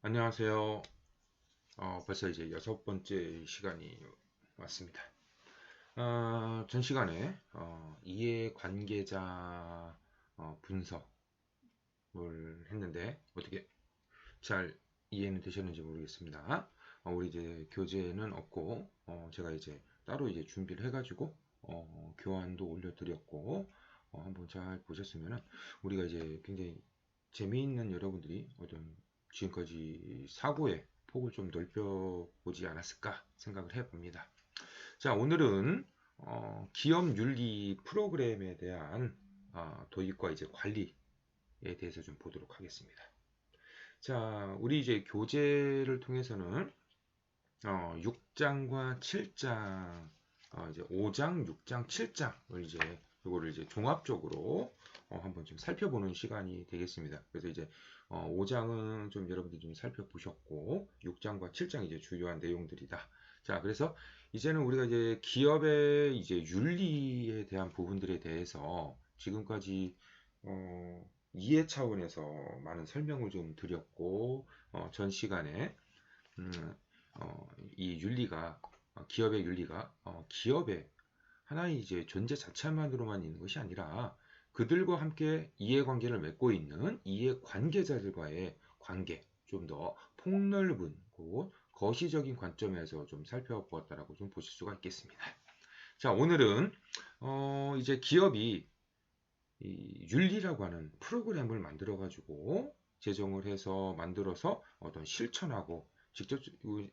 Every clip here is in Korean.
안녕하세요. 벌써 이제 6번째 시간이 왔습니다. 전 시간에 이해관계자 분석을 했는데 어떻게 잘 이해는 되셨는지 모르겠습니다. 우리 이제 교재는 없고 제가 이제 따로 이제 준비를 해가지고 교환도 올려드렸고 한번 잘 보셨으면은 우리가 이제 굉장히 재미있는 여러분들이 어떤 지금까지 사고의 폭을 좀 넓혀보지 않았을까 생각을 해봅니다. 자, 오늘은 기업 윤리 프로그램에 대한 도입과 이제 관리에 대해서 좀 보도록 하겠습니다. 자, 우리 이제 교재를 통해서는 6장과 7장, 이제 5장, 6장, 7장을 이제 이거를 이제 종합적으로 한번 좀 살펴보는 시간이 되겠습니다. 그래서 이제 5장은 좀 여러분들이 좀 살펴보셨고 6장과 7장이 이제 주요한 내용들이다. 자, 그래서 이제는 우리가 이제 기업의 이제 윤리에 대한 부분들에 대해서 지금까지 이해 차원에서 많은 설명을 좀 드렸고 전 시간에 이 윤리가 기업의 윤리가 기업의 하나의 이제 존재 자체만으로만 있는 것이 아니라 그들과 함께 이해관계를 맺고 있는 이해관계자들과의 관계 좀 더 폭넓은 곳 거시적인 관점에서 좀 살펴보았다라고 좀 보실 수가 있겠습니다. 자, 오늘은 이제 기업이 이 윤리라고 하는 프로그램을 만들어 가지고 제정을 해서 만들어서 어떤 실천하고 직접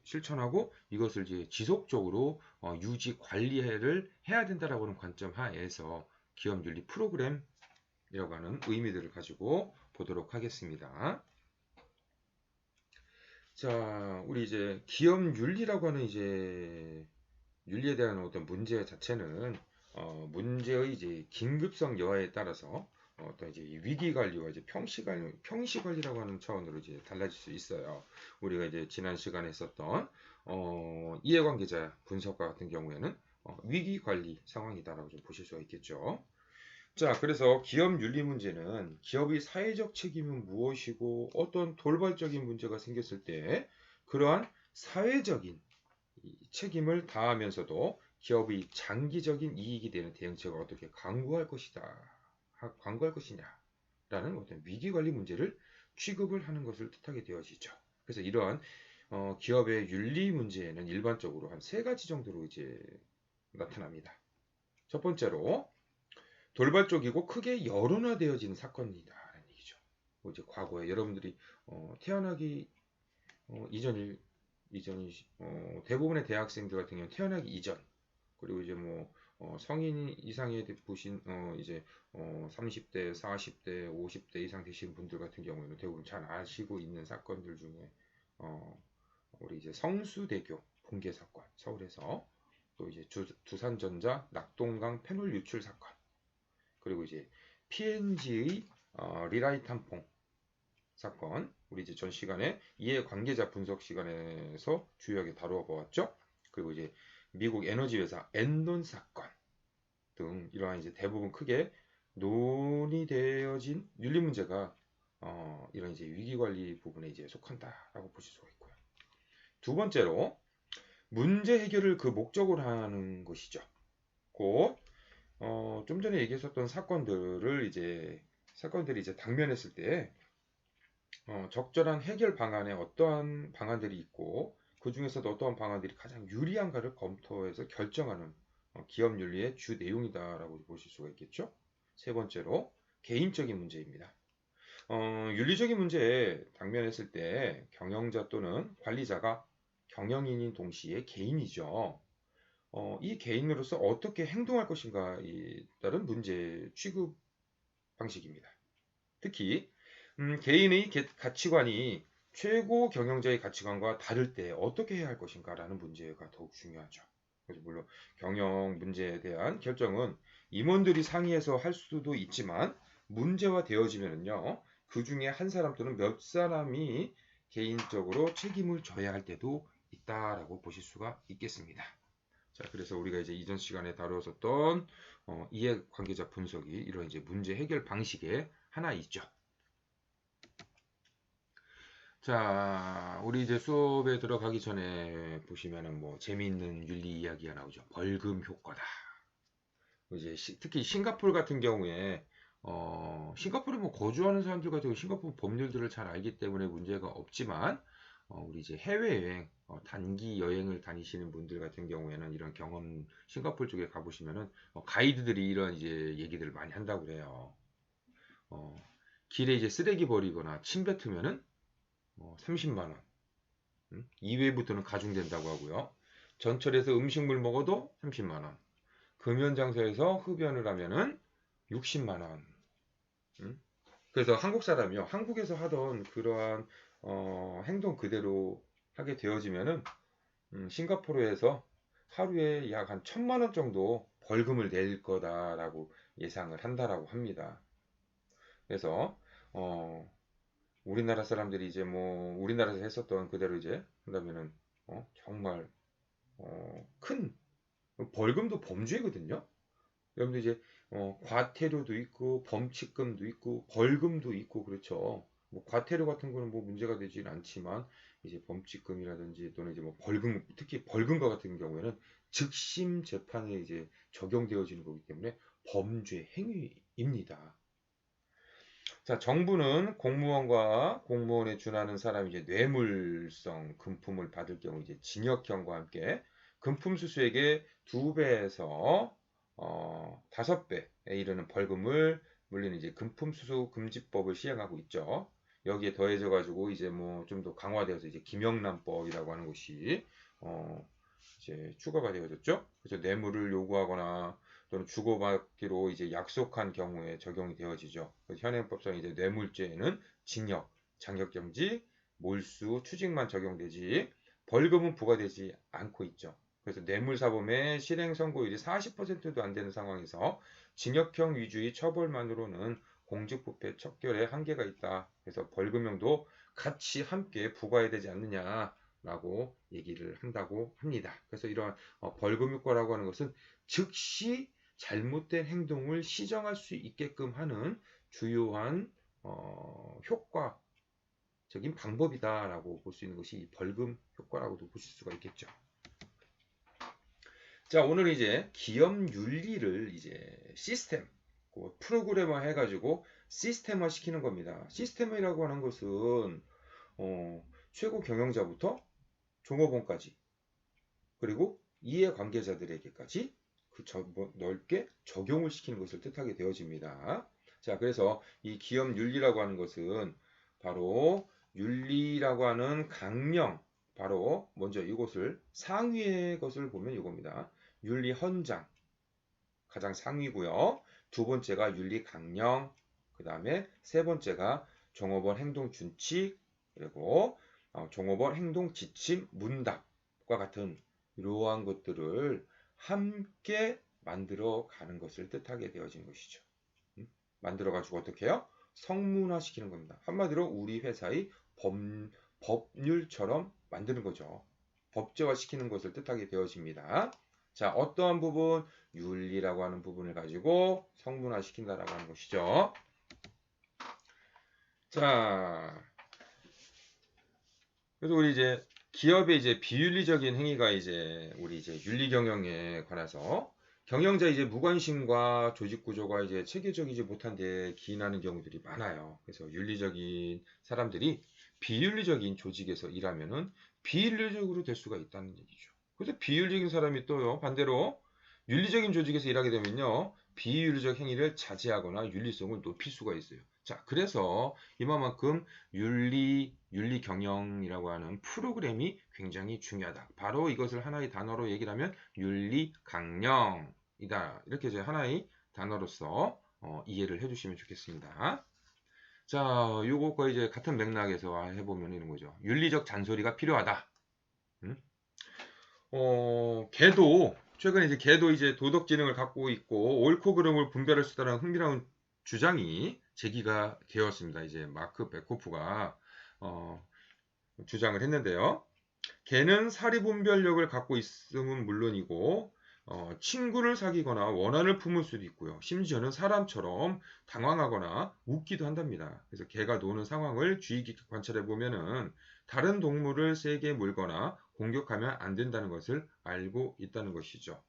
실천하고 이것을 이제 지속적으로 유지 관리를 해야 된다라고 하는 관점 하에서 기업 윤리 프로그램이라고 하는 의미들을 가지고 보도록 하겠습니다. 자, 우리 이제 기업 윤리라고 하는 이제 윤리에 대한 어떤 문제 자체는 문제의 이제 긴급성 여하에 따라서 어떤 이제 위기 관리와 이제 평시 관리라고 하는 차원으로 이제 달라질 수 있어요. 우리가 이제 지난 시간에 했었던 이해관계자 분석과 같은 경우에는 위기 관리 상황이다라고 좀 보실 수가 있겠죠. 자, 그래서 기업 윤리 문제는 기업의 사회적 책임은 무엇이고 어떤 돌발적인 문제가 생겼을 때 그러한 사회적인 이 책임을 다하면서도 기업의 장기적인 이익이 되는 대응책을 어떻게 강구할 것이냐라는 어떤 위기관리 문제를 취급을 하는 것을 뜻하게 되어지죠. 그래서 이러한 기업의 윤리 문제에는 일반적으로 한 세 가지 정도로 이제 나타납니다. 첫 번째로 돌발적이고 크게 여론화되어지는 사건이다라는 얘기죠. 이제 과거에 여러분들이 태어나기 이전이 대부분의 대학생들 같은 경우는 태어나기 이전 그리고 이제 뭐 성인 이상에 보신 이제 30대, 40대, 50대 이상 되신 분들 같은 경우에는 대부분 잘 아시고 있는 사건들 중에 우리 이제 성수대교 붕괴 사건 서울에서 또 이제 두산전자 낙동강 페놀 유출 사건 그리고 이제 P&G의 리라이탄퐁 사건, 우리 이제 전 시간에 이해관계자 분석 시간에서 주요하게 다루어 보았죠. 그리고 이제 미국 에너지 회사 엔론 사건 등 이러한 이제 대부분 크게 논의되어진 윤리 문제가 이런 이제 위기 관리 부분에 이제 속한다라고 보실 수가 있고요. 두 번째로 문제 해결을 그 목적으로 하는 것이죠. 곧 좀 전에 얘기했었던 사건들이 이제 당면했을 때 적절한 해결 방안에 어떠한 방안들이 있고 그 중에서도 어떠한 방안들이 가장 유리한가를 검토해서 결정하는 기업 윤리의 주 내용이다라고 보실 수가 있겠죠. 세 번째로 개인적인 문제입니다. 윤리적인 문제에 당면했을 때 경영자 또는 관리자가 경영인인 동시에 개인이죠. 이 개인으로서 어떻게 행동할 것인가에 따른 문제 취급 방식입니다. 특히 개인의 가치관이 최고 경영자의 가치관과 다를 때 어떻게 해야 할 것인가라는 문제가 더욱 중요하죠. 그래서 물론 경영 문제에 대한 결정은 임원들이 상의해서 할 수도 있지만 문제화 되어지면요 그 중에 한 사람 또는 몇 사람이 개인적으로 책임을 져야 할 때도 있다라고 보실 수가 있겠습니다. 자, 그래서 우리가 이제 이전 시간에 다루었었던 이해관계자 분석이 이런 이제 문제 해결 방식의 하나 있죠. 자, 우리 이제 수업에 들어가기 전에 보시면은 뭐 재미있는 윤리 이야기가 나오죠. 벌금 효과다. 이제 특히 싱가포르 같은 경우에 싱가포르에 뭐 거주하는 사람들 같은 경우 싱가포르 법률들을 잘 알기 때문에 문제가 없지만 우리 이제 해외여행 단기 여행을 다니시는 분들 같은 경우에는 이런 경험 싱가포르 쪽에 가보시면은 가이드들이 이런 이제 얘기들을 많이 한다고 그래요. 어, 길에 이제 쓰레기 버리거나 침 뱉으면은 30만 원. 이외부터는 가중된다고 하고요. 전철에서 음식물 먹어도 30만 원. 금연장소에서 흡연을 하면은 60만 원. 그래서 한국 사람이요. 한국에서 하던 그러한 행동 그대로 하게 되어지면은 싱가포르에서 하루에 약 한 1,000만 원 정도 벌금을 낼 거다라고 예상을 한다라고 합니다. 그래서 어, 우리나라 사람들이 이제 뭐 우리나라에서 했었던 그대로 이제 한다면은 정말 큰 벌금도 범죄거든요. 여러분들 이제 과태료도 있고 범칙금도 있고 벌금도 있고 그렇죠. 뭐 과태료 같은 거는 뭐 문제가 되지는 않지만 이제 범칙금이라든지 또는 이제 뭐 벌금 특히 벌금과 같은 경우에는 즉심 재판에 이제 적용되어지는 거기 때문에 범죄 행위입니다. 자, 정부는 공무원과 공무원에 준하는 사람이 이제 뇌물성 금품을 받을 경우 이제 징역형과 함께 금품 수수액의 2배에서 5배에 이르는 벌금을 물리는 이제 금품 수수 금지법을 시행하고 있죠. 여기에 더해져 가지고 이제 뭐 좀 더 강화되어서 이제 김영란법이라고 하는 것이 이제 추가가 되어졌죠. 그래서 뇌물을 요구하거나 또는 주고받기로 이제 약속한 경우에 적용이 되어지죠. 현행법상 이제 뇌물죄에는 징역, 장역정지, 몰수, 추징만 적용되지 벌금은 부과되지 않고 있죠. 그래서 뇌물사범의 실행 선고율이 40%도 안 되는 상황에서 징역형 위주의 처벌만으로는 공직부패 척결에 한계가 있다. 그래서 벌금형도 같이 함께 부과해야 되지 않느냐라고 얘기를 한다고 합니다. 그래서 이러한 벌금 효과라고 하는 것은 즉시 잘못된 행동을 시정할 수 있게끔 하는 주요한 효과적인 방법이다라고 볼 수 있는 것이 벌금 효과라고도 보실 수가 있겠죠. 자, 오늘 이제 기업 윤리를 이제 시스템, 프로그래머 해가지고 시스템화 시키는 겁니다. 시스템이라고 하는 것은 최고 경영자부터 종업원까지 그리고 이해관계자들에게까지 넓게 적용을 시키는 것을 뜻하게 되어집니다. 자, 그래서 이 기업 윤리라고 하는 것은 바로 윤리라고 하는 강령, 바로 먼저 이것을 상위의 것을 보면 이겁니다. 윤리 헌장, 가장 상위고요. 두 번째가 윤리 강령, 그 다음에 세 번째가 종업원 행동 준칙, 그리고 종업원 행동 지침 문답과 같은 이러한 것들을 함께 만들어 가는 것을 뜻하게 되어진 것이죠. 만들어 가지고 어떻게 해요? 성문화 시키는 겁니다. 한마디로 우리 회사의 법률처럼 만드는 거죠. 법제화 시키는 것을 뜻하게 되어집니다. 자, 어떠한 부분? 윤리라고 하는 부분을 가지고 성문화 시킨다라고 하는 것이죠. 자, 그래서 우리 이제 기업의 이제 비윤리적인 행위가 이제 우리 이제 윤리 경영에 관해서 경영자 이제 무관심과 조직 구조가 이제 체계적이지 못한 데 기인하는 경우들이 많아요. 그래서 윤리적인 사람들이 비윤리적인 조직에서 일하면은 비윤리적으로 될 수가 있다는 얘기죠. 그래서 비윤리적인 사람이 또요 반대로 윤리적인 조직에서 일하게 되면요 비윤리적 행위를 자제하거나 윤리성을 높일 수가 있어요. 자, 그래서 이만큼 윤리 경영이라고 하는 프로그램이 굉장히 중요하다. 바로 이것을 하나의 단어로 얘기를 하면 윤리 강령이다. 이렇게 이제 하나의 단어로서 이해를 해주시면 좋겠습니다. 자, 요것과 이제 같은 맥락에서 해보면 이런 거죠. 윤리적 잔소리가 필요하다. 개도 최근에 이제 개도 이제 도덕 지능을 갖고 있고 옳고 그름을 분별할 수 있다는 흥미로운 주장이 제기가 되었습니다. 이제 마크 베코프가 주장을 했는데요. 개는 사리 분별력을 갖고 있음은 물론이고 친구를 사귀거나 원한을 품을 수도 있고요. 심지어는 사람처럼 당황하거나 웃기도 한답니다. 그래서 개가 노는 상황을 주의 깊게 관찰해 보면은 다른 동물을 세게 물거나 공격하면 안 된다는 것을 알고 있다는 것이죠.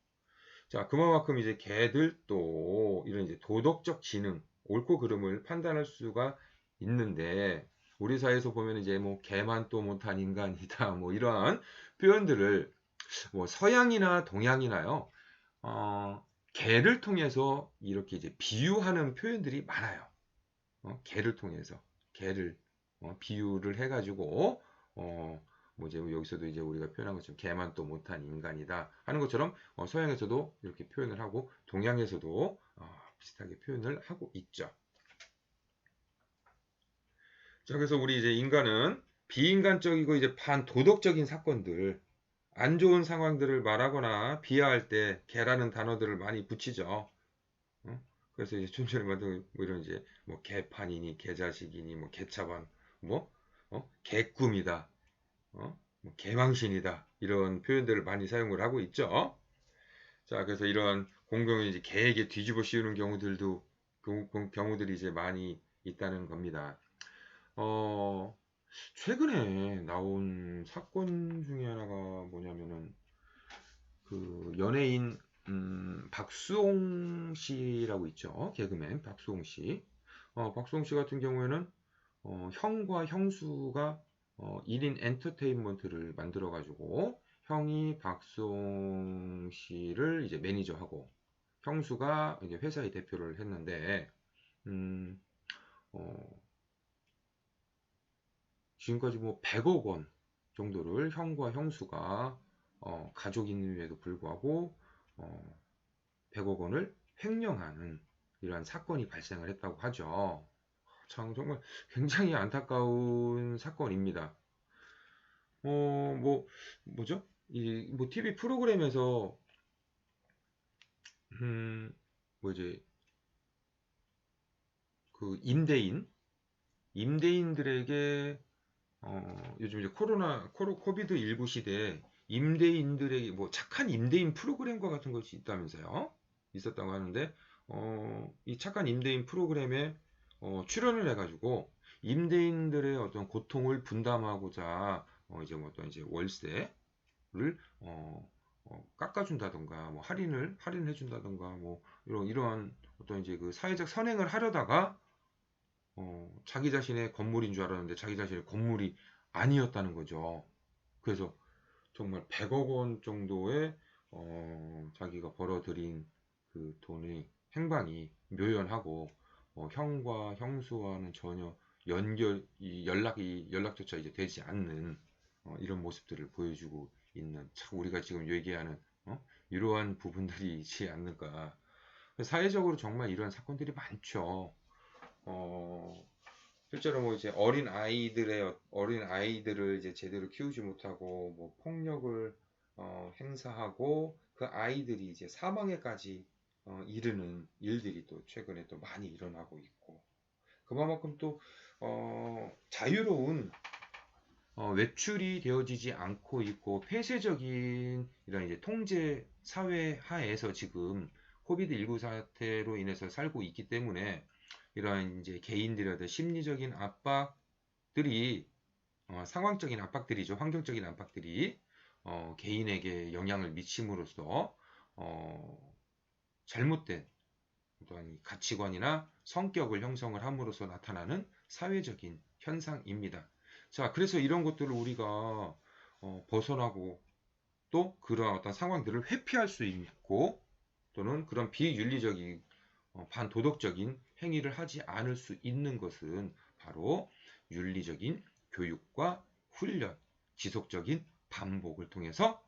자, 그만큼 이제 개들도 이런 이제 도덕적 지능, 옳고 그름을 판단할 수가 있는데 우리 사회에서 보면 이제 뭐 개만 또 못한 인간이다 뭐 이러한 표현들을 뭐 서양이나 동양이나요, 개를 통해서 이렇게 이제 비유하는 표현들이 많아요. 개를 통해서 개를 비유를 해가지고 뭐 이제 여기서도 이제 우리가 표현한 것처럼 개만 또 못한 인간이다 하는 것처럼 서양에서도 이렇게 표현을 하고 동양에서도 비슷하게 표현을 하고 있죠. 자, 그래서 우리 이제 인간은 비인간적이고 이제 반도덕적인 사건들, 안 좋은 상황들을 말하거나 비하할 때 개라는 단어들을 많이 붙이죠. 그래서 이제 좀 전에 말한 뭐 이런 이제 뭐 개판이니 개자식이니 뭐 개차반 뭐 개꿈이다 뭐 개망신이다 이런 표현들을 많이 사용을 하고 있죠. 자, 그래서 이런 공경을 이제 개에게 뒤집어 씌우는 경우들도 경우들이 이제 많이 있다는 겁니다. 어, 최근에 나온 사건 중에 하나가 뭐냐면은 그 연예인 박수홍 씨라고 있죠. 개그맨 박수홍 씨. 박수홍 씨 같은 경우에는 형과 형수가 1인 엔터테인먼트를 만들어 가지고 형이 박수홍 씨를 이제 매니저하고 형수가 이제 회사의 대표를 했는데 음, 어, 지금까지 뭐 100억 원 정도를 형과 형수가 가족임에도 불구하고 100억 원을 횡령하는 이러한 사건이 발생을 했다고 하죠. 참 정말 굉장히 안타까운 사건입니다. 뭐죠? 이 뭐 TV 프로그램에서 음, 뭐 이제 그 임대인들에게 요즘 이제 코비드 19 시대에 임대인들에게 뭐 착한 임대인 프로그램과 같은 것이 있다면서요? 있었다고 하는데 이 착한 임대인 프로그램에 출연을 해가지고 임대인들의 어떤 고통을 분담하고자 이제 뭐 어떤 이제 월세를 깎아준다던가 뭐 할인해준다던가 뭐 이러한 어떤 이제 그 사회적 선행을 하려다가 자기 자신의 건물인 줄 알았는데 자기 자신의 건물이 아니었다는 거죠. 그래서 정말 100억 원 정도의 자기가 벌어들인 그 돈의 행방이 묘연하고 형과 형수와는 전혀 연락조차 이제 되지 않는 이런 모습들을 보여주고 있는 참 우리가 지금 얘기하는 이러한 부분들이지 않을까. 사회적으로 정말 이러한 사건들이 많죠. 어, 실제로 뭐 이제 어린 아이들을 이제 제대로 키우지 못하고 뭐 폭력을 행사하고 그 아이들이 이제 사망에까지 이르는 일들이 또 최근에 또 많이 일어나고 있고 그만큼 또 자유로운 외출이 되어지지 않고 있고 폐쇄적인 이런 이제 통제 사회 하에서 지금 코비드19 사태로 인해서 살고 있기 때문에 이러한 이제 개인들의 어떤 심리적인 압박들이 상황적인 압박들이죠. 환경적인 압박들이 개인에게 영향을 미침으로써 잘못된 어떤 가치관이나 성격을 형성을 함으로써 나타나는 사회적인 현상입니다. 자, 그래서 이런 것들을 우리가 벗어나고 또 그런 어떤 상황들을 회피할 수 있고 또는 그런 비윤리적인 반도덕적인 행위를 하지 않을 수 있는 것은 바로 윤리적인 교육과 훈련, 지속적인 반복을 통해서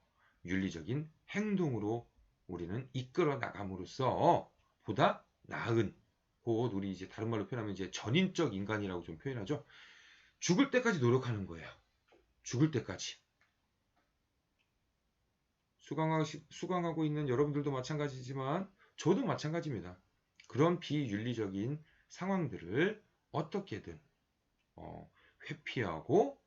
윤리적인 행동으로 우리는 이끌어 나감으로써 보다 나은 곧 우리 이제 다른 말로 표현하면 이제 전인적 인간이라고 좀 표현하죠. 죽을 때까지 노력하는 거예요. 죽을 때까지. 수강하고 있는 여러분들도 마찬가지지만 저도 마찬가지입니다. 그런 비윤리적인 상황들을 어떻게든 회피하고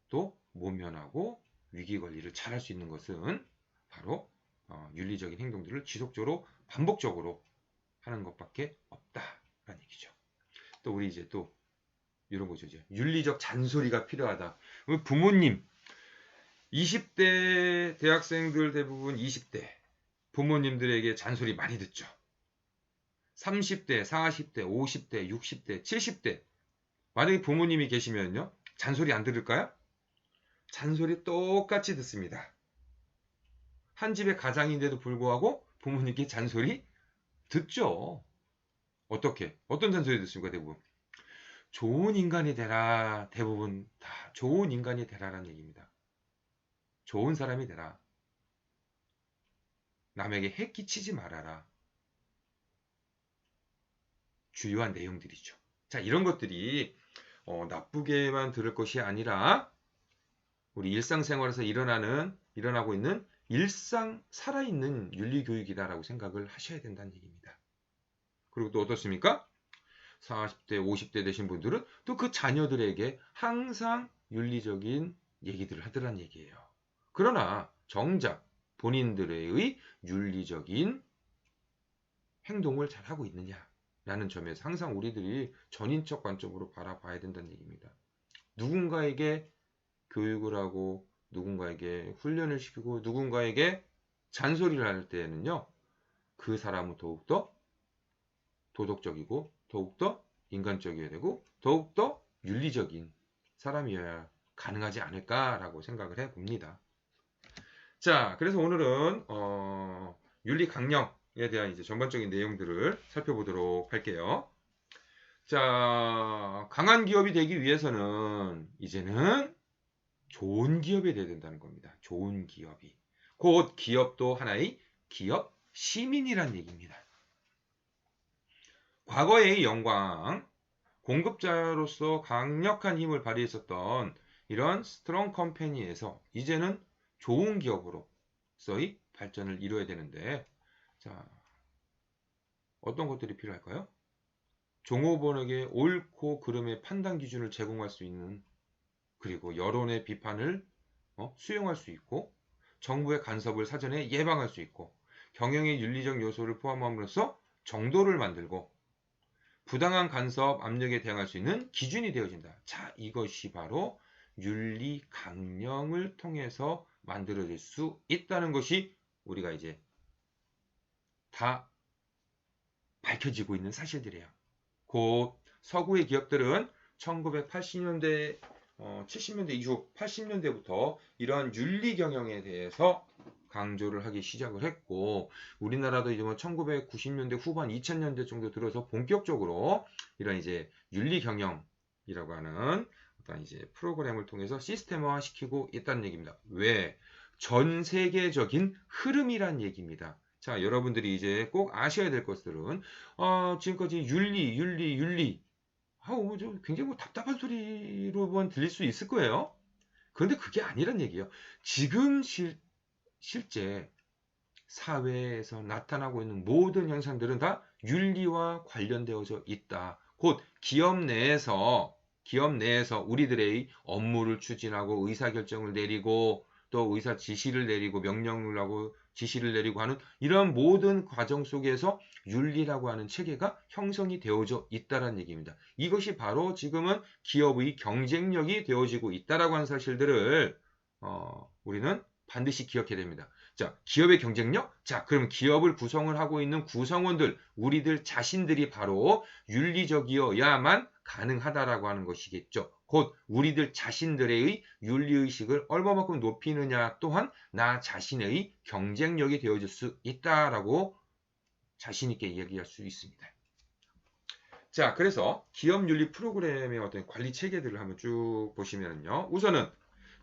또 모면하고 위기 관리를 잘할 수 있는 것은 바로 윤리적인 행동들을 지속적으로 반복적으로 하는 것밖에 없다라는 얘기죠. 또 우리 이제 또 이런 거죠. 이제 윤리적 잔소리가 필요하다. 부모님 20대 대학생들 대부분 20대 부모님들에게 잔소리 많이 듣죠. 30대, 40대, 50대, 60대, 70대 만약에 부모님이 계시면요. 잔소리 안 들을까요? 잔소리 똑같이 듣습니다. 한 집의 가장인데도 불구하고 부모님께 잔소리 듣죠. 어떻게? 어떤 잔소리 듣습니까? 대부분. 좋은 인간이 되라. 대부분 다 좋은 인간이 되라라는 얘기입니다. 좋은 사람이 되라. 남에게 해 끼치지 말아라. 주요한 내용들이죠. 자, 이런 것들이 나쁘게만 들을 것이 아니라 우리 일상생활에서 일어나고 있는 일상 살아있는 윤리교육이다라고 생각을 하셔야 된다는 얘기입니다. 그리고 또 어떻습니까? 40대, 50대 되신 분들은 또 그 자녀들에게 항상 윤리적인 얘기들을 하더란 얘기예요. 그러나 정작 본인들의 윤리적인 행동을 잘하고 있느냐라는 점에서 항상 우리들이 전인적 관점으로 바라봐야 된다는 얘기입니다. 누군가에게 교육을 하고 누군가에게 훈련을 시키고 누군가에게 잔소리를 할 때에는요. 그 사람은 더욱더 도덕적이고 더욱더 인간적이어야 되고 더욱더 윤리적인 사람이어야 가능하지 않을까라고 생각을 해봅니다. 자, 그래서 오늘은 윤리 강령에 대한 이제 전반적인 내용들을 살펴보도록 할게요. 자, 강한 기업이 되기 위해서는 이제는 좋은 기업이 돼야 된다는 겁니다. 좋은 기업이. 곧 기업도 하나의 기업 시민이란 얘기입니다. 과거의 영광, 공급자로서 강력한 힘을 발휘했었던 이런 스트롱 컴퍼니에서 이제는 좋은 기업으로서의 발전을 이루어야 되는데, 자, 어떤 것들이 필요할까요? 종업원에게 옳고 그름의 판단 기준을 제공할 수 있는, 그리고 여론의 비판을 수용할 수 있고, 정부의 간섭을 사전에 예방할 수 있고, 경영의 윤리적 요소를 포함함으로써 정도를 만들고, 부당한 간섭, 압력에 대응할 수 있는 기준이 되어진다. 자, 이것이 바로 윤리 강령을 통해서 만들어질 수 있다는 것이 우리가 이제 다 밝혀지고 있는 사실들이에요. 곧 서구의 기업들은 1980년대, 70년대 이후 80년대부터 이러한 윤리 경영에 대해서 강조를 하기 시작을 했고, 우리나라도 이제 1990년대 후반 2000년대 정도 들어서 본격적으로 이런 이제 윤리 경영이라고 하는 어떤 이제 프로그램을 통해서 시스템화 시키고 있다는 얘기입니다. 왜? 전 세계적인 흐름이란 얘기입니다. 자, 여러분들이 이제 꼭 아셔야 될 것들은 지금까지 윤리 굉장히 답답한 소리로만 들릴 수 있을 거예요. 그런데 그게 아니란 얘기예요. 지금 실제 사회에서 나타나고 있는 모든 현상들은 다 윤리와 관련되어져 있다. 곧 기업 내에서 우리들의 업무를 추진하고 의사결정을 내리고 또 의사 지시를 내리고 명령을 하고 지시를 내리고 하는 이런 모든 과정 속에서 윤리라고 하는 체계가 형성이 되어져 있다는 얘기입니다. 이것이 바로 지금은 기업의 경쟁력이 되어지고 있다라고 하는 사실들을 우리는 반드시 기억해야 됩니다. 자, 기업의 경쟁력? 자, 그럼 기업을 구성을 하고 있는 구성원들, 우리들 자신들이 바로 윤리적이어야만 가능하다라고 하는 것이겠죠. 곧 우리들 자신들의 윤리의식을 얼마만큼 높이느냐 또한 나 자신의 경쟁력이 되어질 수 있다라고 자신있게 이야기할 수 있습니다. 자, 그래서 기업 윤리 프로그램의 어떤 관리 체계들을 한번 쭉 보시면요. 우선은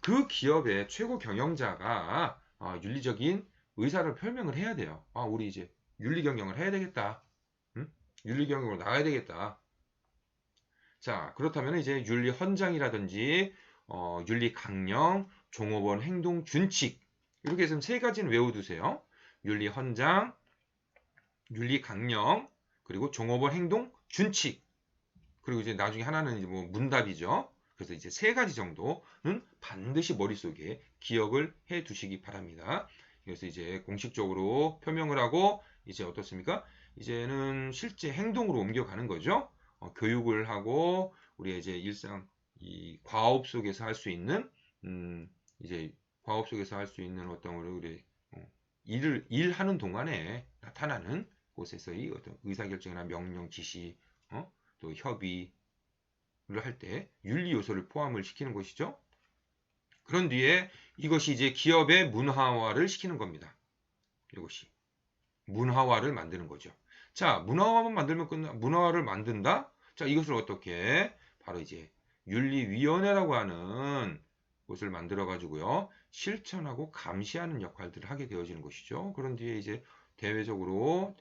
그 기업의 최고 경영자가 윤리적인 의사를 표명을 해야 돼요. 우리 이제 윤리 경영을 해야 되겠다. 윤리 경영으로 나가야 되겠다. 자, 그렇다면 이제 윤리 헌장이라든지 윤리 강령, 종업원 행동 준칙 이렇게 해서 세 가지는 외워두세요. 윤리 헌장, 윤리 강령, 그리고 종업원 행동 준칙. 그리고 이제 나중에 하나는 이제 문답이죠. 그래서 이제 세 가지 정도는 반드시 머릿속에 기억을 해 두시기 바랍니다. 그래서 이제 공식적으로 표명을 하고 이제 어떻습니까? 이제는 실제 행동으로 옮겨가는 거죠. 교육을 하고 우리의 이제 일상 이 과업 속에서 할 수 있는 이제 과업 속에서 할 수 있는 어떤 우리 일하는 동안에 나타나는 곳에서의 어떤 의사결정이나 명령, 지시, 또 협의를 할 때 윤리 요소를 포함을 시키는 것이죠. 그런 뒤에 이것이 이제 기업의 문화화를 시키는 겁니다. 이것이 문화화를 만드는 거죠. 자, 문화화만 만들면 문화화를 만든다. 자, 이것을 어떻게 바로 이제 윤리위원회라고 하는 곳을 만들어 가지고요. 실천하고 감시하는 역할들을 하게 되어지는 것이죠. 그런 뒤에 이제 대내외적으로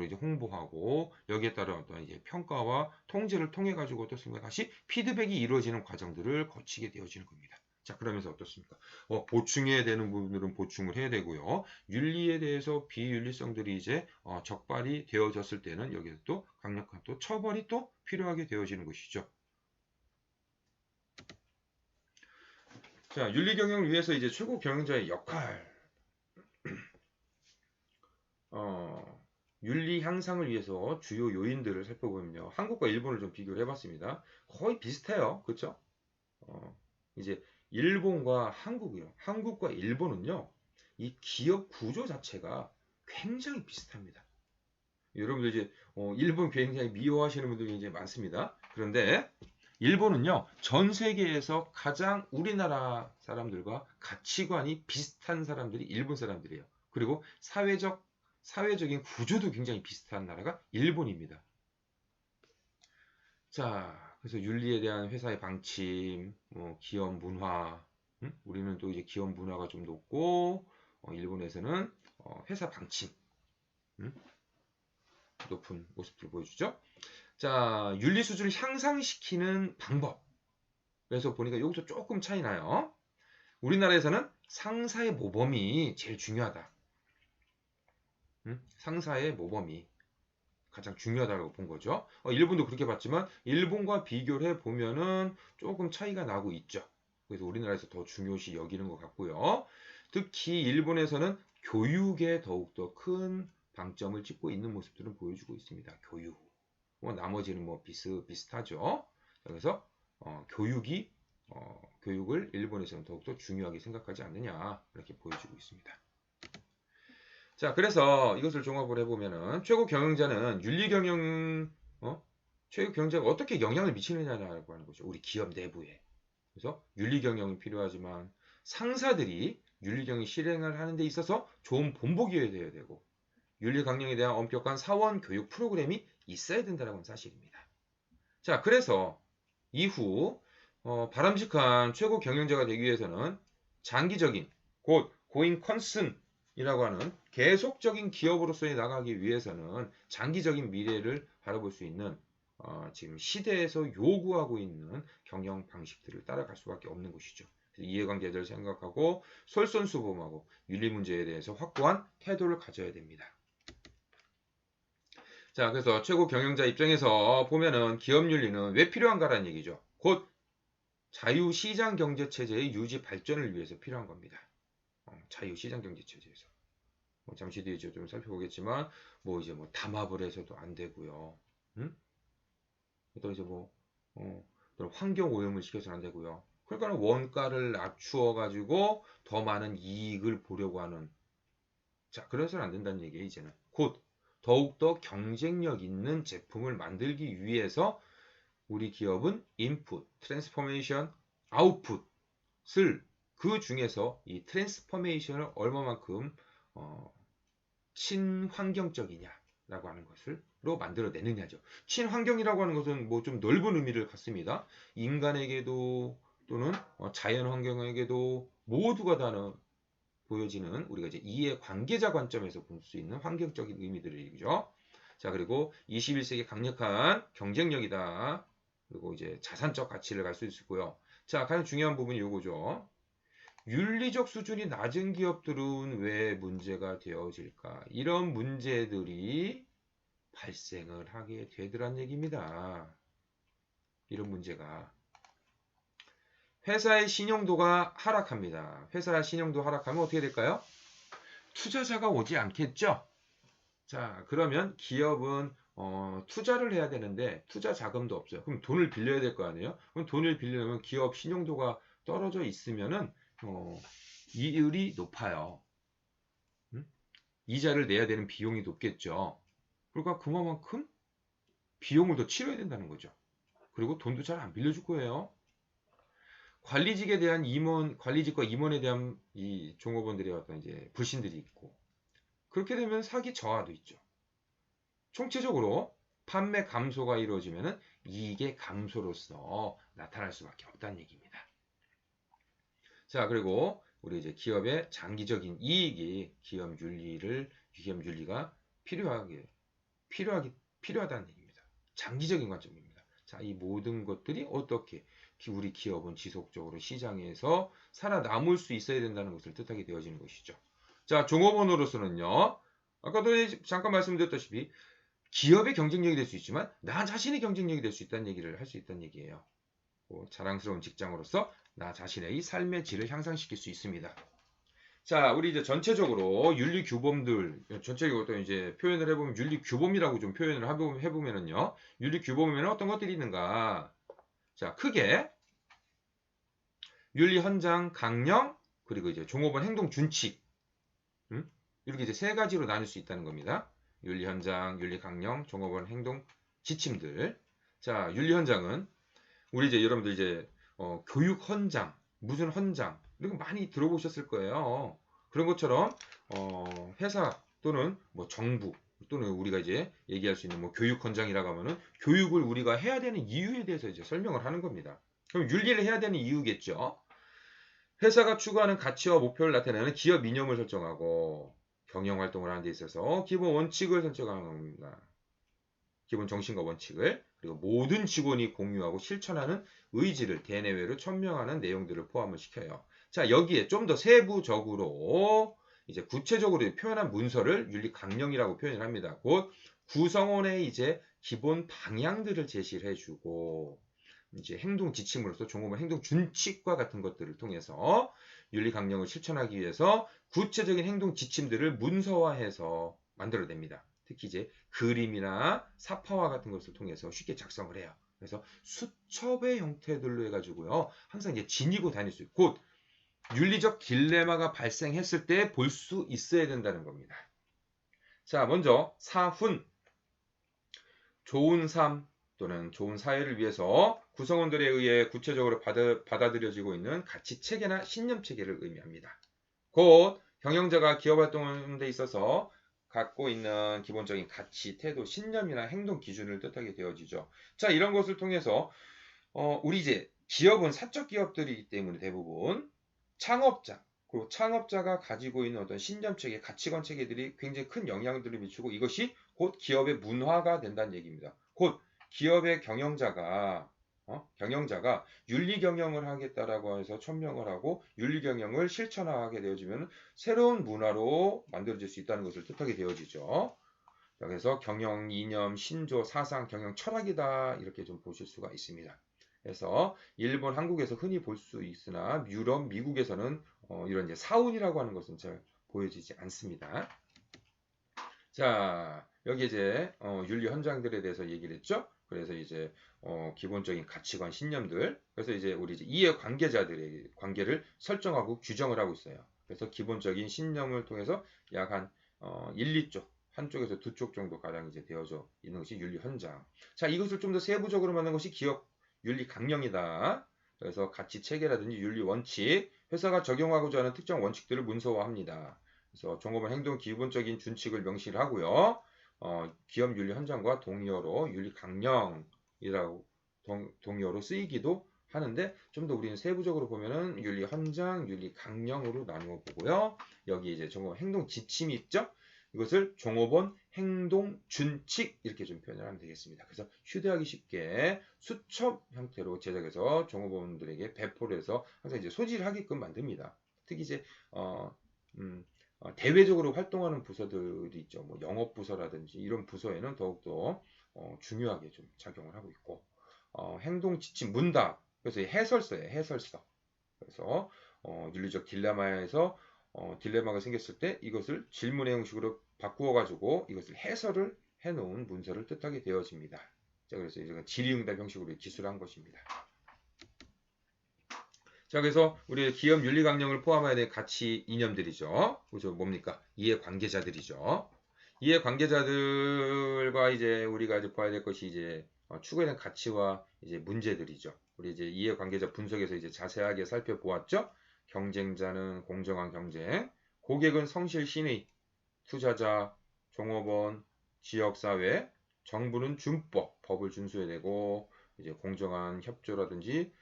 이제 홍보하고 여기에 따른 어떤 이제 평가와 통제를 통해 가지고 어떻습니까? 다시 피드백이 이루어지는 과정들을 거치게 되어지는 겁니다. 자, 그러면서 어떻습니까? 보충해야 되는 부분들은 보충을 해야 되고요. 윤리에 대해서 비윤리성들이 이제 적발이 되어졌을 때는 여기서 또 강력한 또 처벌이 또 필요하게 되어지는 것이죠. 자, 윤리 경영을 위해서 이제 최고 경영자의 역할, 윤리 향상을 위해서 주요 요인들을 살펴보면요. 한국과 일본을 좀 비교를 해봤습니다. 거의 비슷해요. 그렇죠? 이제 일본과 한국이요. 한국과 일본은요. 이 기업 구조 자체가 굉장히 비슷합니다. 여러분들 이제 일본 굉장히 미워하시는 분들이 이제 많습니다. 그런데 일본은요, 전 세계에서 가장 우리나라 사람들과 가치관이 비슷한 사람들이 일본 사람들이에요. 그리고 사회적인 구조도 굉장히 비슷한 나라가 일본입니다. 자, 그래서 윤리에 대한 회사의 방침, 기업 문화, 우리는 또 이제 기업 문화가 좀 높고, 일본에서는 회사 방침, 높은 모습들을 보여주죠. 자, 윤리 수준을 향상시키는 방법. 그래서 보니까 여기서 조금 차이 나요. 우리나라에서는 상사의 모범이 제일 중요하다. 상사의 모범이 가장 중요하다고 본 거죠. 일본도 그렇게 봤지만 일본과 비교를 해보면은 조금 차이가 나고 있죠. 그래서 우리나라에서 더 중요시 여기는 것 같고요. 특히 일본에서는 교육에 더욱더 큰 방점을 찍고 있는 모습들은 보여주고 있습니다. 교육. 나머지는 뭐 비슷하죠. 그래서 교육을 일본에서는 더욱더 중요하게 생각하지 않느냐 이렇게 보여주고 있습니다. 자, 그래서 이것을 종합을 해보면은 최고 경영자는 최고 경영자가 어떻게 영향을 미치느냐라고 하는 거죠. 우리 기업 내부에. 그래서 윤리 경영이 필요하지만 상사들이 윤리 경영 실행을 하는 데 있어서 좋은 본보기가 되어야 되고 윤리 강령에 대한 엄격한 사원 교육 프로그램이 있어야 된다는 사실입니다. 자, 그래서 이후 바람직한 최고 경영자가 되기 위해서는 장기적인 곧 고잉 컨슨이라고 하는 계속적인 기업으로서의 나가기 위해서는 장기적인 미래를 바라볼 수 있는 지금 시대에서 요구하고 있는 경영 방식들을 따라갈 수밖에 없는 것이죠. 이해관계들을 생각하고 솔선수범하고 윤리 문제에 대해서 확고한 태도를 가져야 됩니다. 자, 그래서 최고 경영자 입장에서 보면은 기업 윤리는 왜 필요한가라는 얘기죠. 곧 자유시장 경제체제의 유지 발전을 위해서 필요한 겁니다. 자유시장 경제체제에서. 잠시 뒤에 좀 살펴보겠지만, 이제 담합을 해서도 안 되고요. 또 이제 환경 오염을 시켜서는 안 되고요. 그러니까 원가를 낮추어 가지고 더 많은 이익을 보려고 하는. 자, 그래서는 안 된다는 얘기예요, 이제는. 곧 더욱더 경쟁력 있는 제품을 만들기 위해서 우리 기업은 인풋, 트랜스포메이션, 아웃풋을 그 중에서 이 트랜스포메이션을 얼마만큼 친환경적이냐라고 하는 것을로 만들어내느냐죠. 친환경이라고 하는 것은 좀 넓은 의미를 갖습니다. 인간에게도 또는 자연 환경에게도 모두가 다 보여지는 우리가 이제 이해 관계자 관점에서 볼 수 있는 환경적인 의미들을 얘기죠. 자, 그리고 21세기 강력한 경쟁력이다. 그리고 이제 자산적 가치를 갈 수 있고요. 자, 가장 중요한 부분이 이거죠. 윤리적 수준이 낮은 기업들은 왜 문제가 되어질까? 이런 문제들이 발생을 하게 되더란 얘기입니다. 이런 문제가. 회사의 신용도가 하락합니다. 회사의 신용도 하락하면 어떻게 될까요? 투자자가 오지 않겠죠? 자, 그러면 기업은 투자를 해야 되는데 투자 자금도 없어요. 그럼 돈을 빌려야 될 거 아니에요? 그럼 돈을 빌리려면 기업 신용도가 떨어져 있으면은 이율이 높아요. 음? 이자를 내야 되는 비용이 높겠죠. 그러니까 그만큼 비용을 더 치러야 된다는 거죠. 그리고 돈도 잘 안 빌려줄 거예요. 관리직에 대한 임원, 관리직과 임원에 대한 이 종업원들의 어떤 이제 불신들이 있고, 그렇게 되면 사기 저하도 있죠. 총체적으로 판매 감소가 이루어지면 이익의 감소로서 나타날 수밖에 없다는 얘기입니다. 자, 그리고 우리 이제 기업의 장기적인 이익이 기업 윤리가 필요하다는 얘기입니다. 장기적인 관점입니다. 자, 이 모든 것들이 어떻게 우리 기업은 지속적으로 시장에서 살아남을 수 있어야 된다는 것을 뜻하게 되어지는 것이죠. 자, 종업원으로서는요, 아까도 잠깐 말씀드렸다시피 기업의 경쟁력이 될 수 있지만 나 자신의 경쟁력이 될 수 있다는 얘기를 할 수 있다는 얘기예요. 자랑스러운 직장으로서 나 자신의 삶의 질을 향상시킬 수 있습니다. 자, 우리 이제 전체적으로 윤리 규범들, 전체적으로 또 이제 표현을 해보면 윤리 규범이라고 좀 표현을 해보면은요, 윤리 규범에는 어떤 것들이 있는가? 자, 크게 윤리 헌장, 강령, 그리고 이제 종업원 행동 준칙, 이렇게 이제 세 가지로 나눌 수 있다는 겁니다. 윤리 헌장, 윤리 강령, 종업원 행동 지침들. 자, 윤리 헌장은 우리 이제 여러분들 이제 교육 헌장, 무슨 헌장 이런 거 많이 들어보셨을 거예요. 그런 것처럼 회사 또는 뭐 정부 또는 우리가 이제 얘기할 수 있는 뭐 교육 헌장이라고 하면은 교육을 우리가 해야 되는 이유에 대해서 이제 설명을 하는 겁니다. 그럼 윤리를 해야 되는 이유겠죠. 회사가 추구하는 가치와 목표를 나타내는 기업 이념을 설정하고 경영 활동을 하는 데 있어서 기본 원칙을 설정하는 겁니다. 기본 정신과 원칙을, 그리고 모든 직원이 공유하고 실천하는 의지를 대내외로 천명하는 내용들을 포함을 시켜요. 자, 여기에 좀 더 세부적으로 이제 구체적으로 표현한 문서를 윤리 강령이라고 표현을 합니다. 곧 구성원의 이제 기본 방향들을 제시를 해주고 이제 행동 지침으로서 종업원 행동 준칙과 같은 것들을 통해서 윤리 강령을 실천하기 위해서 구체적인 행동 지침들을 문서화해서 만들어냅니다. 특히 이제 그림이나 사파와 같은 것을 통해서 쉽게 작성을 해요. 그래서 수첩의 형태들로 해가지고요. 항상 이제 지니고 다닐 수 있고, 곧 윤리적 딜레마가 발생했을 때 볼 수 있어야 된다는 겁니다. 자, 먼저 사훈, 좋은 삶 또는 좋은 사회를 위해서 구성원들에 의해 구체적으로 받아들여지고 있는 가치 체계나 신념 체계를 의미합니다. 곧 경영자가 기업 활동하는 데 있어서 갖고 있는 기본적인 가치, 태도, 신념이나 행동 기준을 뜻하게 되어지죠. 자, 이런 것을 통해서 우리 이제 기업은 사적 기업들이기 때문에 대부분 그리고 창업자가 가지고 있는 어떤 신념 체계, 가치관 체계들이 굉장히 큰 영향들을 미치고 이것이 곧 기업의 문화가 된다는 얘기입니다. 곧 기업의 경영자가 윤리 경영을 하겠다라고 해서 천명을 하고 윤리 경영을 실천하게 되어지면 새로운 문화로 만들어질 수 있다는 것을 뜻하게 되어지죠. 그래서 경영 이념, 신조, 사상, 경영 철학이다 이렇게 좀 보실 수가 있습니다. 그래서 일본, 한국에서 흔히 볼 수 있으나 유럽, 미국에서는 이런 이제 사운이라고 하는 것은 잘 보여지지 않습니다. 자, 여기 이제 윤리 헌장들에 대해서 얘기를 했죠. 그래서 이제 기본적인 가치관, 신념들. 그래서 이제 우리 이제 이해 관계자들의 관계를 설정하고 규정을 하고 있어요. 그래서 기본적인 신념을 통해서 약 한 1, 2쪽, 한쪽에서 두 쪽 정도 가량 이제 되어져 있는 것이 윤리 헌장. 자, 이것을 좀 더 세부적으로 만든 것이 기업 윤리 강령이다. 그래서 가치 체계라든지 윤리 원칙, 회사가 적용하고자 하는 특정 원칙들을 문서화합니다. 그래서 종업원 행동 기본적인 준칙을 명시를 하고요. 기업 윤리 헌장과 동의어로 윤리 강령이라고 동의어로 쓰이기도 하는데 좀 더 우리는 세부적으로 보면은 윤리 헌장, 윤리 강령으로 나누어 보고요. 여기 이제 종업원 행동 지침이 있죠. 이것을 종업원 행동 준칙 이렇게 좀 표현을 하면 되겠습니다. 그래서 휴대하기 쉽게 수첩 형태로 제작해서 종업원들에게 배포를 해서 항상 이제 소지를 하게끔 만듭니다. 특히 이제 대외적으로 활동하는 부서들이 있죠. 뭐 영업부서라든지 이런 부서에는 더욱더 중요하게 좀 작용을 하고 있고, 행동 지침 문답, 그래서 해설서예요. 해설서. 그래서 윤리적 딜레마에서 딜레마가 생겼을 때 이것을 질문의 형식으로 바꾸어 가지고 이것을 해설을 해 놓은 문서를 뜻하게 되어집니다. 자, 그래서 이제 질의응답 형식으로 기술한 것입니다. 자, 그래서 우리 기업 윤리 강령을 포함해야 될 가치 이념들이죠. 그죠? 뭡니까? 이해관계자들이죠. 이해관계자들과 이제 우리가 이제 봐야 될 것이 이제 추구해야 될 가치와 이제 문제들이죠. 우리 이제 이해관계자 분석에서 이제 자세하게 살펴보았죠. 경쟁자는 공정한 경쟁, 고객은 성실 신의, 투자자, 종업원, 지역사회, 정부는 준법, 법을 준수해야 되고 이제 공정한 협조라든지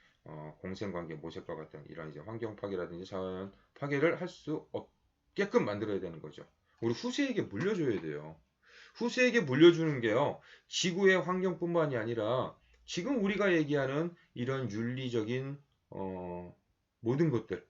공생관계 모색과 같은 이런 이제 환경 파괴라든지 자연 파괴를 할 수 없게끔 만들어야 되는 거죠. 우리 후세에게 물려줘야 돼요. 후세에게 물려주는 게요. 지구의 환경뿐만이 아니라 지금 우리가 얘기하는 이런 윤리적인 모든 것들,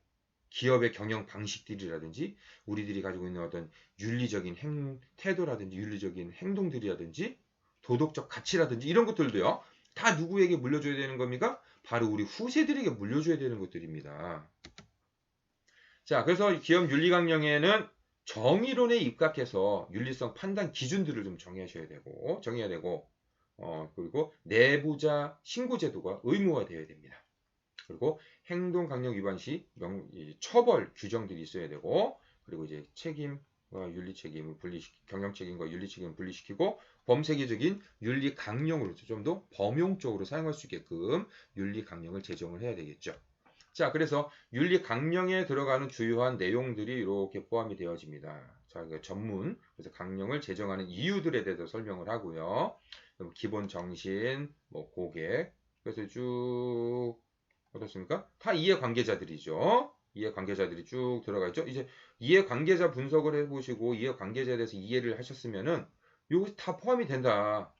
기업의 경영 방식들이라든지 우리들이 가지고 있는 어떤 윤리적인 태도라든지 윤리적인 행동들이라든지 도덕적 가치라든지 이런 것들도요. 다 누구에게 물려줘야 되는 겁니까? 바로 우리 후세들에게 물려줘야 되는 것들입니다. 자, 그래서 기업 윤리강령에는 정의론에 입각해서 윤리성 판단 기준들을 좀 정해야 되고, 그리고 내부자 신고 제도가 의무화되어야 됩니다. 그리고 행동 강령 위반 시 처벌 규정들이 있어야 되고, 그리고 이제 책임과 윤리 책임을 경영 책임과 윤리 책임을 분리시키고 범세계적인 윤리 강령으로 좀 더 범용적으로 사용할 수 있게끔 윤리 강령을 제정을 해야 되겠죠. 자, 그래서 윤리 강령에 들어가는 주요한 내용들이 이렇게 포함이 되어집니다. 자, 전문, 그래서 강령을 제정하는 이유들에 대해서 설명을 하고요. 기본 정신, 고객, 그래서 쭉 어떻습니까? 다 이해관계자들이죠. 이해관계자들이 쭉 들어가 있죠. 이제 이해관계자 분석을 해보시고 이해관계자에 대해서 이해를 하셨으면은 이것이 다 포함이 된다.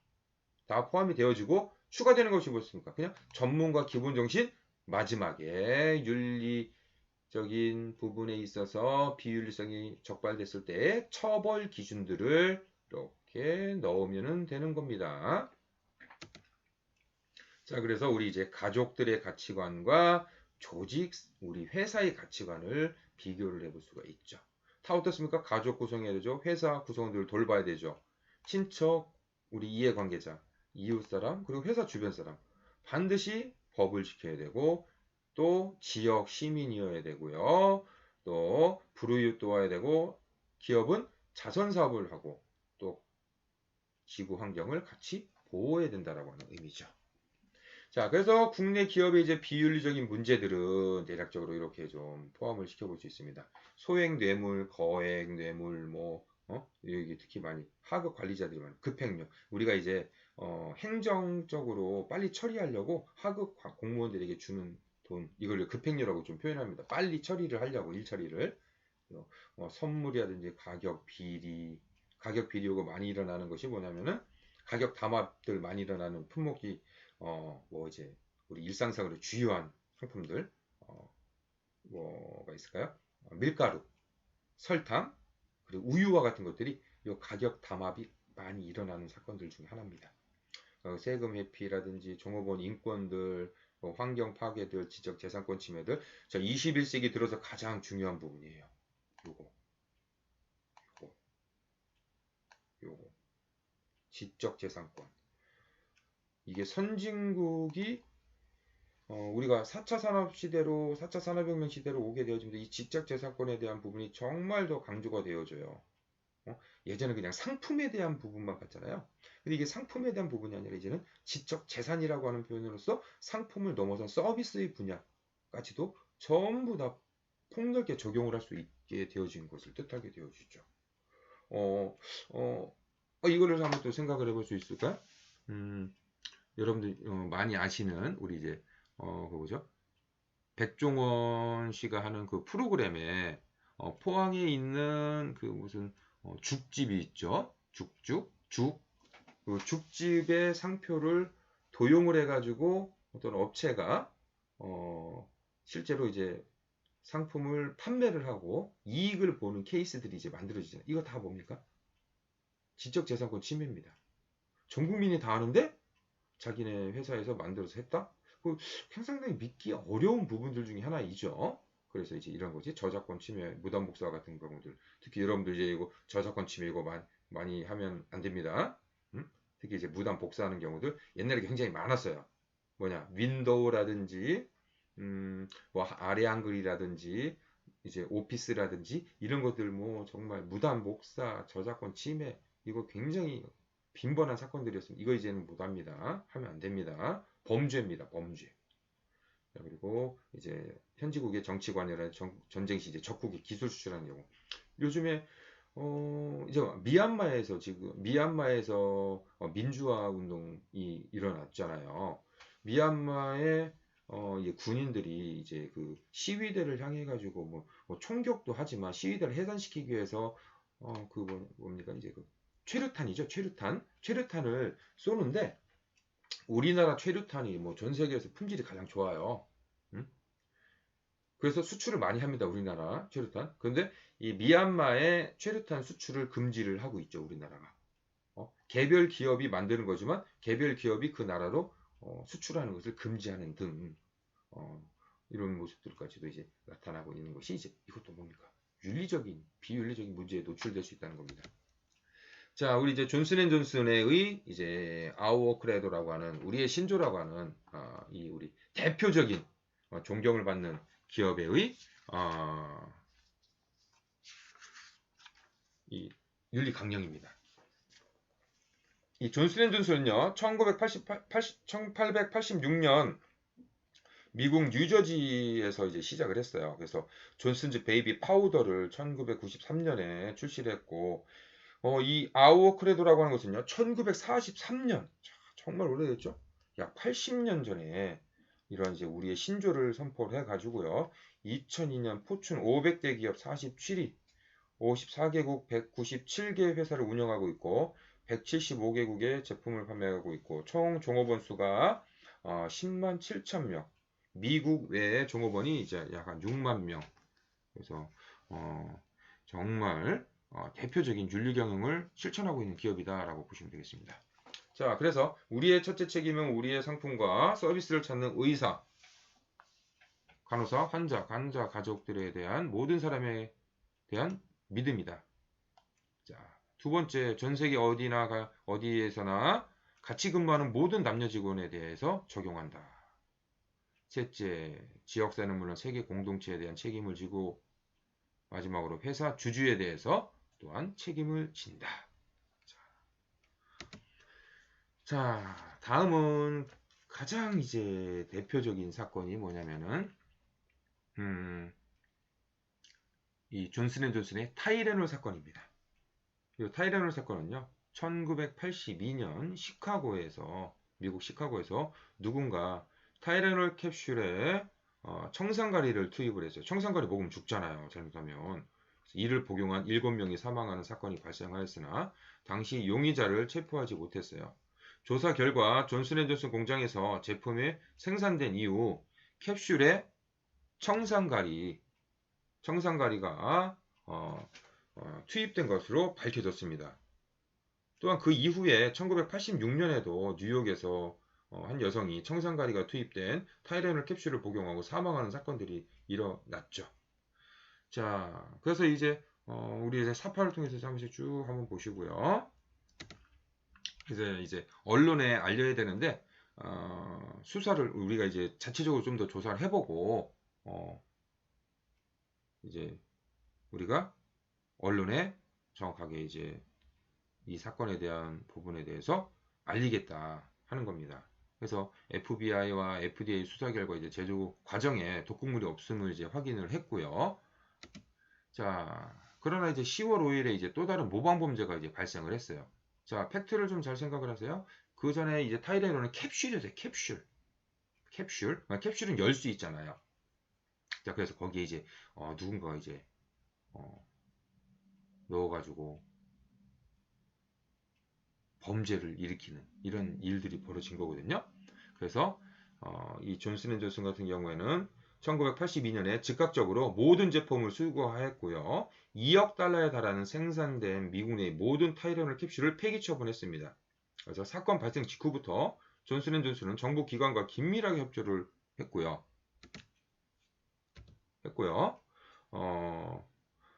다 포함이 되어지고 추가되는 것이 무엇입니까? 그냥 전문과 기본 정신, 마지막에 윤리적인 부분에 있어서 비윤리성이 적발됐을 때 처벌 기준들을 이렇게 넣으면 되는 겁니다. 자, 그래서 우리 이제 가족들의 가치관과 조직, 우리 회사의 가치관을 비교를 해볼 수가 있죠. 다 어떻습니까? 가족 구성해야 되죠. 회사 구성원들을 돌봐야 되죠. 친척, 우리 이해관계자, 이웃사람, 그리고 회사 주변 사람. 반드시 법을 지켜야 되고, 또 지역 시민이어야 되고요. 또 불우이웃 도와야 되고, 기업은 자선 사업을 하고, 또 지구 환경을 같이 보호해야 된다라고 하는 의미죠. 자, 그래서 국내 기업의 이제 비윤리적인 문제들은 대략적으로 이렇게 좀 포함을 시켜볼 수 있습니다. 소액 뇌물, 거액 뇌물, 여기 특히 많이 하급 관리자들이 많이 급행료. 우리가 이제 행정적으로 빨리 처리하려고 하급 공무원들에게 주는 돈, 이걸 급행료라고 좀 표현합니다. 빨리 처리를 하려고 일 처리를. 선물이라든지 가격 비리가 많이 일어나는 것이 뭐냐면은 가격 담합들 많이 일어나는 품목이 이제 우리 일상생활에 주요한 상품들 뭐가 있을까요? 밀가루, 설탕, 그리고 우유와 같은 것들이 이 가격 담합이 많이 일어나는 사건들 중에 하나입니다. 세금 회피라든지 종업원 인권들, 환경 파괴들, 지적 재산권 침해들, 자 21세기 들어서 가장 중요한 부분이에요. 요거 지적 재산권. 이게 선진국이 우리가 4차 산업시대로 4차 산업혁명 시대로 오게 되어집니다. 이 지적재산권에 대한 부분이 정말 더 강조가 되어져요. 예전에 그냥 상품에 대한 부분만 봤잖아요. 근데 이게 상품에 대한 부분이 아니라 이제는 지적재산이라고 하는 표현으로서 상품을 넘어선 서비스의 분야까지도 전부 다 폭넓게 적용을 할 수 있게 되어진 것을 뜻하게 되어지죠. 이거를 한번 또 생각을 해볼 수 있을까요? 여러분들 많이 아시는 우리 이제 그거죠. 백종원 씨가 하는 그 프로그램에 포항에 있는 그 무슨 죽집이 있죠. 그 죽집의 상표를 도용을 해가지고 어떤 업체가 실제로 이제 상품을 판매를 하고 이익을 보는 케이스들이 이제 만들어지잖아요. 이거 다 뭡니까? 지적재산권 침해입니다. 전 국민이 다 아는데 자기네 회사에서 만들어서 했다? 상당히 믿기 어려운 부분들 중에 하나이죠. 그래서 이제 이런 거지 저작권 침해, 무단 복사 같은 경우들 특히 여러분들 이제 이거 저작권 침해 이거 많이 하면 안 됩니다. 특히 이제 무단 복사하는 경우들 옛날에 굉장히 많았어요. 뭐냐 윈도우라든지 뭐 아래 한글이라든지 이제 오피스라든지 이런 것들 뭐 정말 무단 복사, 저작권 침해 이거 굉장히 빈번한 사건들이었습니다. 이거 이제는 못합니다. 하면 안 됩니다. 범죄입니다. 범죄. 그리고 이제 현지국의 정치관이나 전쟁 시 이제 적국의 기술 수출하는 경우. 요즘에 이제 미얀마에서 지금 미얀마에서 민주화 운동이 일어났잖아요. 미얀마의 이제 군인들이 이제 그 시위대를 향해 가지고 뭐 총격도 하지만 시위대를 해산시키기 위해서 뭡니까 이제 그 최루탄이죠. 최루탄을 쏘는데 우리나라 최루탄이 뭐 전 세계에서 품질이 가장 좋아요. 응? 그래서 수출을 많이 합니다. 우리나라 최루탄. 그런데 이 미얀마의 최루탄 수출을 금지를 하고 있죠. 우리나라가. 개별 기업이 만드는 거지만 개별 기업이 그 나라로 수출하는 것을 금지하는 등 이런 모습들까지도 이제 나타나고 있는 것이 이제 이것도 뭡니까? 비윤리적인 문제에 노출될 수 있다는 겁니다. 자, 우리 이제 존슨앤존슨의 이제 아우어크레도라고 하는 우리의 신조라고 하는 이 우리 대표적인 존경을 받는 기업의 이 윤리 강령입니다. 이 존슨앤존슨은요, 1886년 미국 뉴저지에서 이제 시작을 했어요. 그래서 존슨즈 베이비 파우더를 1993년에 출시를 했고, 이 아우어크레도라고 하는 것은요, 1943년, 정말 오래됐죠? 약 80년 전에 이런 이제 우리의 신조를 선포를 해가지고요, 2002년 포춘 500대 기업 47위, 54개국 197개 회사를 운영하고 있고, 175개국의 제품을 판매하고 있고, 총 종업원 수가 10만 7천 명, 미국 외에 종업원이 이제 약 한 6만 명. 그래서 정말 대표적인 윤리 경영을 실천하고 있는 기업이다라고 보시면 되겠습니다. 자, 그래서 우리의 첫째 책임은 우리의 상품과 서비스를 찾는 의사, 간호사, 환자, 가족들에 대한 모든 사람에 대한 믿음이다. 자, 두 번째, 전 세계 어디에서나 같이 근무하는 모든 남녀 직원에 대해서 적용한다. 셋째, 지역사는 물론 세계 공동체에 대한 책임을 지고 마지막으로 회사 주주에 대해서 또한 책임을 진다. 자, 다음은 가장 이제 대표적인 사건이 뭐냐면은 이 존슨앤존슨의 타이레놀 사건입니다. 이 타이레놀 사건은요, 1982년 미국 시카고에서 누군가 타이레놀 캡슐에 청산가리를 투입을 했어요. 청산가리 먹으면 죽잖아요. 잘못하면. 이를 복용한 7명이 사망하는 사건이 발생하였으나 당시 용의자를 체포하지 못했어요. 조사 결과 존슨앤존슨 공장에서 제품이 생산된 이후 캡슐에 청산가리가 투입된 것으로 밝혀졌습니다. 또한 그 이후에 1986년에도 뉴욕에서 한 여성이 청산가리가 투입된 타이레놀 캡슐을 복용하고 사망하는 사건들이 일어났죠. 자, 그래서 이제 우리 이제 사파를 통해서 한 번씩 쭉 한번 보시고요. 그래서 이제 언론에 알려야 되는데 수사를 우리가 이제 자체적으로 좀 더 조사를 해보고 이제 우리가 언론에 정확하게 이제 이 사건에 대한 부분에 대해서 알리겠다 하는 겁니다. 그래서 FBI와 FDA 수사 결과 이제 제조 과정에 독극물이 없음을 이제 확인을 했고요. 자, 그러나 이제 10월 5일에 이제 또 다른 모방 범죄가 이제 발생을 했어요. 자, 팩트를 좀 잘 생각을 하세요. 그 전에 이제 타이레놀은 캡슐이었어요. 캡슐은 열 수 있잖아요. 자, 그래서 거기에 이제 누군가가 이제 넣어가지고 범죄를 일으키는 이런 일들이 벌어진 거거든요. 그래서 이 존슨앤존슨 같은 경우에는 1982년에 즉각적으로 모든 제품을 수거하였고요. 2억 달러에 달하는 생산된 미국 내 모든 타이레놀 캡슐을 폐기 처분했습니다. 그래서 사건 발생 직후부터 존슨앤존슨은 정부 기관과 긴밀하게 협조를 했고요. 했고요.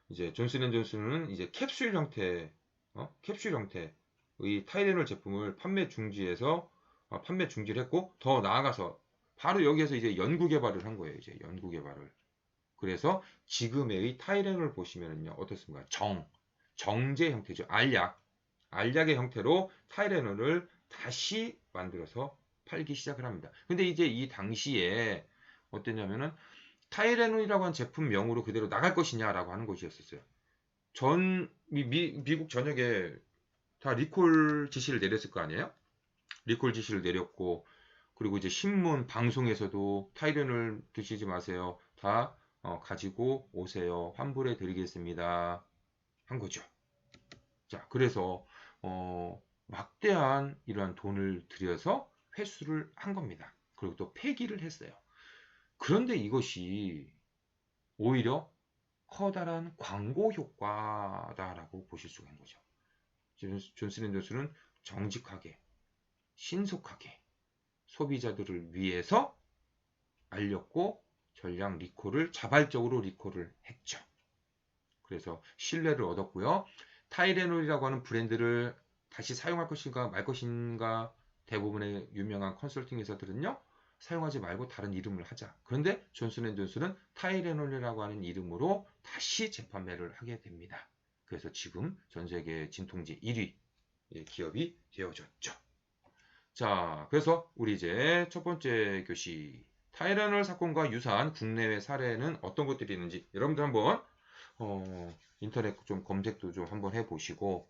이제 존슨앤존슨은 이제 캡슐 형태, 캡슐 형태의 타이레놀 제품을 판매 중지를 했고, 더 나아가서 바로 여기에서 이제 연구 개발을 한 거예요. 이제 연구 개발을. 그래서 지금의 타이레놀 보시면은요, 어떻습니까? 정제 형태죠. 알약의 형태로 타이레놀을 다시 만들어서 팔기 시작을 합니다. 근데 이제 이 당시에 어땠냐면은 타이레놀이라고 하는 제품명으로 그대로 나갈 것이냐라고 하는 것이었어요. 미국 전역에 다 리콜 지시를 내렸을 거 아니에요? 리콜 지시를 내렸고, 그리고 이제 신문, 방송에서도 타이레놀 드시지 마세요. 다 가지고 오세요. 환불해 드리겠습니다. 한 거죠. 자, 그래서 막대한 이러한 돈을 들여서 회수를 한 겁니다. 그리고 또 폐기를 했어요. 그런데 이것이 오히려 커다란 광고 효과다라고 보실 수가 있는 거죠. 존슨앤존슨은 정직하게, 신속하게 소비자들을 위해서 알렸고 전량 리콜을 자발적으로 리콜을 했죠. 그래서 신뢰를 얻었고요. 타이레놀이라고 하는 브랜드를 다시 사용할 것인가 말 것인가 대부분의 유명한 컨설팅 회사들은요. 사용하지 말고 다른 이름을 하자. 그런데 존슨앤존슨은 타이레놀이라고 하는 이름으로 다시 재판매를 하게 됩니다. 그래서 지금 전 세계 진통제 1위 기업이 되어졌죠. 자, 그래서 우리 이제 첫 번째 교시 타이레놀 사건과 유사한 국내외 사례는 어떤 것들이 있는지 여러분들 한번 인터넷 좀 검색도 좀 한번 해보시고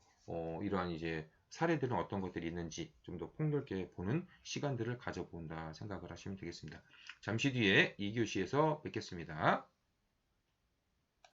이러한 이제 사례들은 어떤 것들이 있는지 좀 더 폭넓게 보는 시간들을 가져본다 생각을 하시면 되겠습니다. 잠시 뒤에 2교시에서 뵙겠습니다.